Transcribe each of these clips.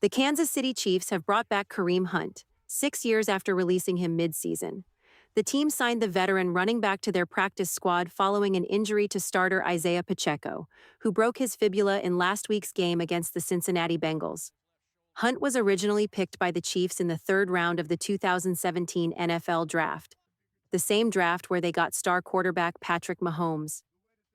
The Kansas City Chiefs have brought back Kareem Hunt, 6 years after releasing him mid-season. The team signed the veteran running back to their practice squad following an injury to starter Isaiah Pacheco, who broke his fibula in last week's game against the Cincinnati Bengals. Hunt was originally picked by the Chiefs in the third round of the 2017 NFL Draft, the same draft where they got star quarterback Patrick Mahomes.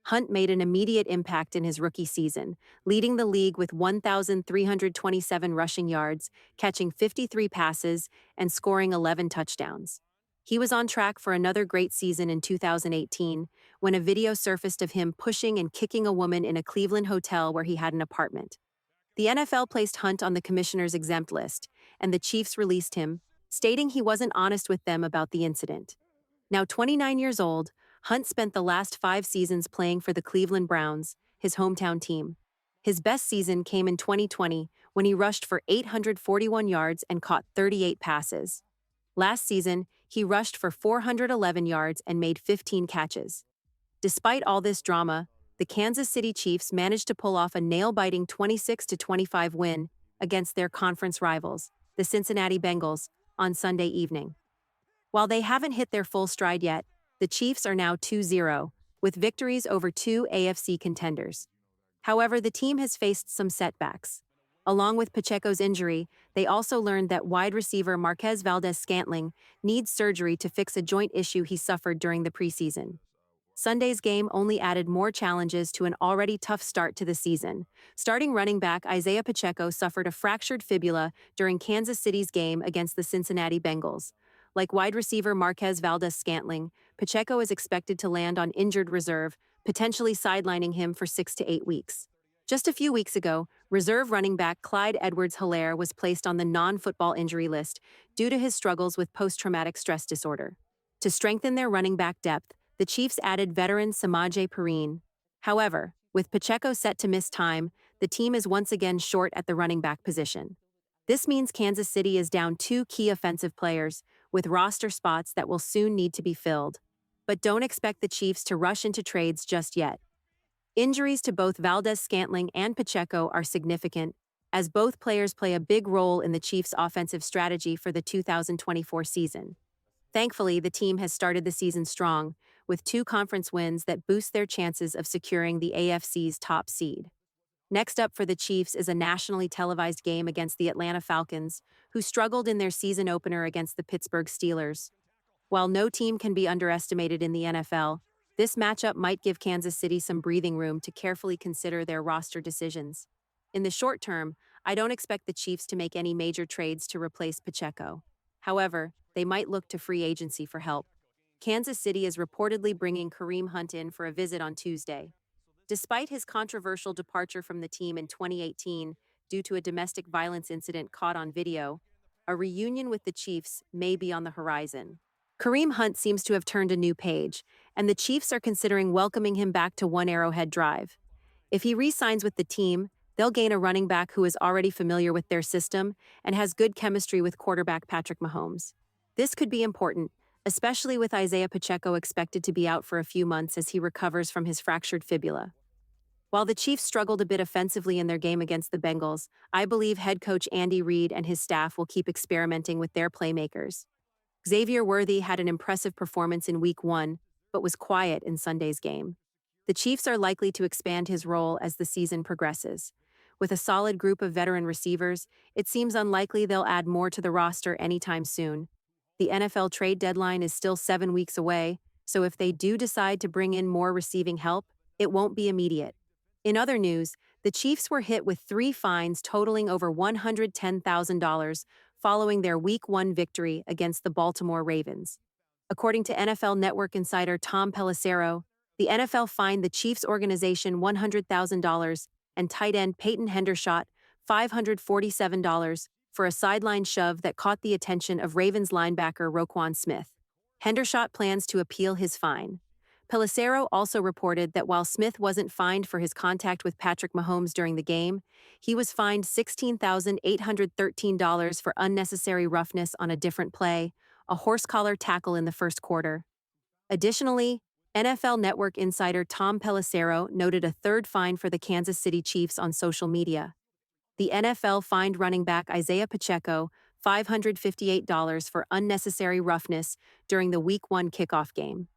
Hunt made an immediate impact in his rookie season, leading the league with 1,327 rushing yards, catching 53 passes, and scoring 11 touchdowns. He was on track for another great season in 2018 when a video surfaced of him pushing and kicking a woman in a Cleveland hotel where he had an apartment. The NFL placed Hunt on the commissioner's exempt list, and the Chiefs released him, stating he wasn't honest with them about the incident. Now 29 years old, Hunt spent the last 5 seasons playing for the Cleveland Browns, his hometown team. His best season came in 2020 when he rushed for 841 yards and caught 38 passes. Last season, he rushed for 411 yards and made 15 catches. Despite all this drama, the Kansas City Chiefs managed to pull off a nail-biting 26-25 win against their conference rivals, the Cincinnati Bengals, on Sunday evening. While they haven't hit their full stride yet, the Chiefs are now 2-0, with victories over 2 AFC contenders. However, the team has faced some setbacks. Along with Pacheco's injury, they also learned that wide receiver Valdes-Scantling needs surgery to fix a joint issue he suffered during the preseason. Sunday's game only added more challenges to an already tough start to the season. Starting running back Isaiah Pacheco suffered a fractured fibula during Kansas City's game against the Cincinnati Bengals. Like wide receiver Valdes-Scantling, Pacheco is expected to land on injured reserve, potentially sidelining him for 6 to 8 weeks. Just a few weeks ago, reserve running back Clyde Edwards-Helaire was placed on the non-football injury list due to his struggles with post-traumatic stress disorder. To strengthen their running back depth, the Chiefs added veteran Samaje Perine. However, with Pacheco set to miss time, the team is once again short at the running back position. This means Kansas City is down 2 key offensive players, with roster spots that will soon need to be filled. But don't expect the Chiefs to rush into trades just yet. Injuries to both Valdes-Scantling and Pacheco are significant, as both players play a big role in the Chiefs' offensive strategy for the 2024 season. Thankfully, the team has started the season strong, with 2 conference wins that boost their chances of securing the AFC's top seed. Next up for the Chiefs is a nationally televised game against the Atlanta Falcons, who struggled in their season opener against the Pittsburgh Steelers. While no team can be underestimated in the NFL, this matchup might give Kansas City some breathing room to carefully consider their roster decisions. In the short term, I don't expect the Chiefs to make any major trades to replace Pacheco. However, they might look to free agency for help. Kansas City is reportedly bringing Kareem Hunt in for a visit on Tuesday. Despite his controversial departure from the team in 2018 due to a domestic violence incident caught on video, a reunion with the Chiefs may be on the horizon. Kareem Hunt seems to have turned a new page, and the Chiefs are considering welcoming him back to One Arrowhead Drive. If he re-signs with the team, they'll gain a running back who is already familiar with their system and has good chemistry with quarterback Patrick Mahomes. This could be important, especially with Isaiah Pacheco expected to be out for a few months as he recovers from his fractured fibula. While the Chiefs struggled a bit offensively in their game against the Bengals, I believe head coach Andy Reid and his staff will keep experimenting with their playmakers. Xavier Worthy had an impressive performance in Week 1, but was quiet in Sunday's game. The Chiefs are likely to expand his role as the season progresses. With a solid group of veteran receivers, it seems unlikely they'll add more to the roster anytime soon. The NFL trade deadline is still 7 weeks away, so if they do decide to bring in more receiving help, it won't be immediate. In other news, the Chiefs were hit with 3 fines totaling over $110,000 following their Week 1 victory against the Baltimore Ravens. According to NFL Network insider Tom Pelissero, the NFL fined the Chiefs organization $100,000 and tight end Peyton Hendershot $547 for a sideline shove that caught the attention of Ravens linebacker Roquan Smith. Hendershot plans to appeal his fine. Pelissero also reported that while Smith wasn't fined for his contact with Patrick Mahomes during the game, he was fined $16,813 for unnecessary roughness on a different play, a horse-collar tackle in the first quarter. Additionally, NFL Network insider Tom Pelissero noted a third fine for the Kansas City Chiefs on social media. The NFL fined running back Isaiah Pacheco $558 for unnecessary roughness during the Week 1 kickoff game.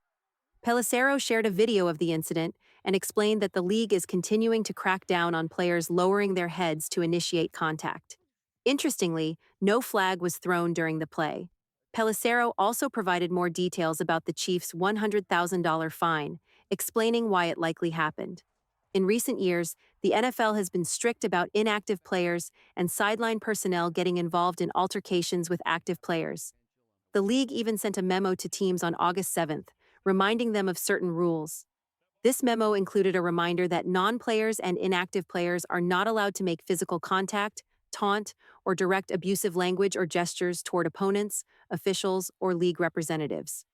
Pelissero shared a video of the incident and explained that the league is continuing to crack down on players lowering their heads to initiate contact. Interestingly, no flag was thrown during the play. Pelissero also provided more details about the Chiefs' $100,000 fine, explaining why it likely happened. In recent years, the NFL has been strict about inactive players and sideline personnel getting involved in altercations with active players. The league even sent a memo to teams on August 7th, reminding them of certain rules. This memo included a reminder that non-players and inactive players are not allowed to make physical contact, taunt, or direct abusive language or gestures toward opponents, officials, or league representatives.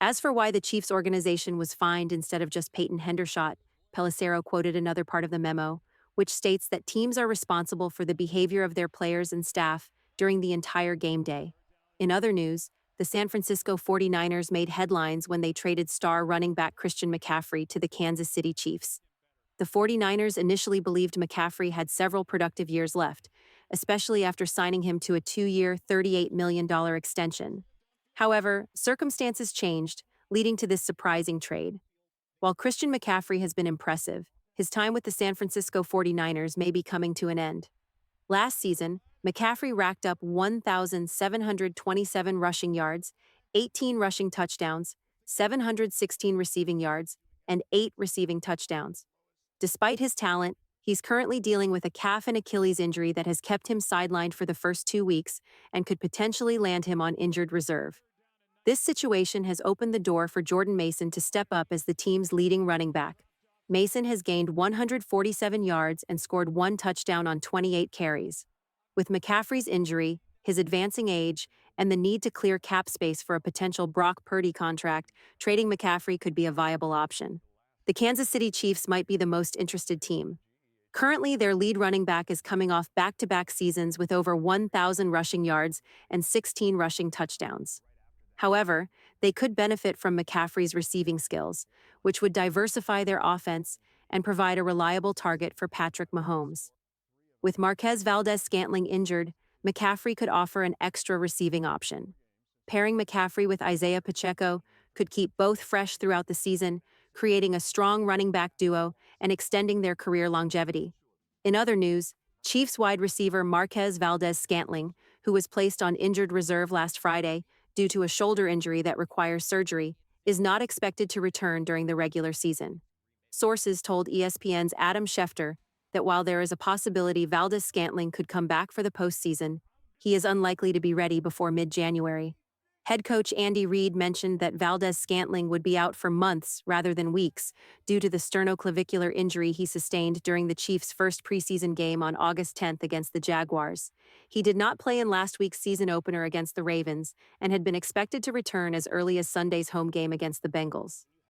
As for why the Chiefs organization was fined instead of just Peyton Hendershot, Pelissero quoted another part of the memo, which states that teams are responsible for the behavior of their players and staff during the entire game day. In other news, the San Francisco 49ers made headlines when they traded star running back Christian McCaffrey to the Kansas City Chiefs. The 49ers initially believed McCaffrey had several productive years left, especially after signing him to a 2-year, $38 million extension. However, circumstances changed, leading to this surprising trade. While Christian McCaffrey has been impressive, his time with the San Francisco 49ers may be coming to an end. Last season, McCaffrey racked up 1,727 rushing yards, 18 rushing touchdowns, 716 receiving yards, and 8 receiving touchdowns. Despite his talent, he's currently dealing with a calf and Achilles injury that has kept him sidelined for the first 2 weeks and could potentially land him on injured reserve. This situation has opened the door for Jordan Mason to step up as the team's leading running back. Mason has gained 147 yards and scored 1 touchdown on 28 carries. With McCaffrey's injury, his advancing age, and the need to clear cap space for a potential Brock Purdy contract, trading McCaffrey could be a viable option. The Kansas City Chiefs might be the most interested team. Currently, their lead running back is coming off back-to-back seasons with over 1,000 rushing yards and 16 rushing touchdowns. However, they could benefit from McCaffrey's receiving skills, which would diversify their offense and provide a reliable target for Patrick Mahomes. With Marquez Valdes-Scantling injured, McCaffrey could offer an extra receiving option. Pairing McCaffrey with Isaiah Pacheco could keep both fresh throughout the season, creating a strong running back duo and extending their career longevity. In other news, Chiefs wide receiver Marquez Valdes-Scantling, who was placed on injured reserve last Friday due to a shoulder injury that requires surgery, is not expected to return during the regular season. Sources told ESPN's Adam Schefter that while there is a possibility Valdes-Scantling could come back for the postseason, he is unlikely to be ready before mid-January. Head coach Andy Reid mentioned that Valdes-Scantling would be out for months rather than weeks due to the sternoclavicular injury he sustained during the Chiefs' first preseason game on August 10th against the Jaguars. He did not play in last week's season opener against the Ravens and had been expected to return as early as Sunday's home game against the Bengals.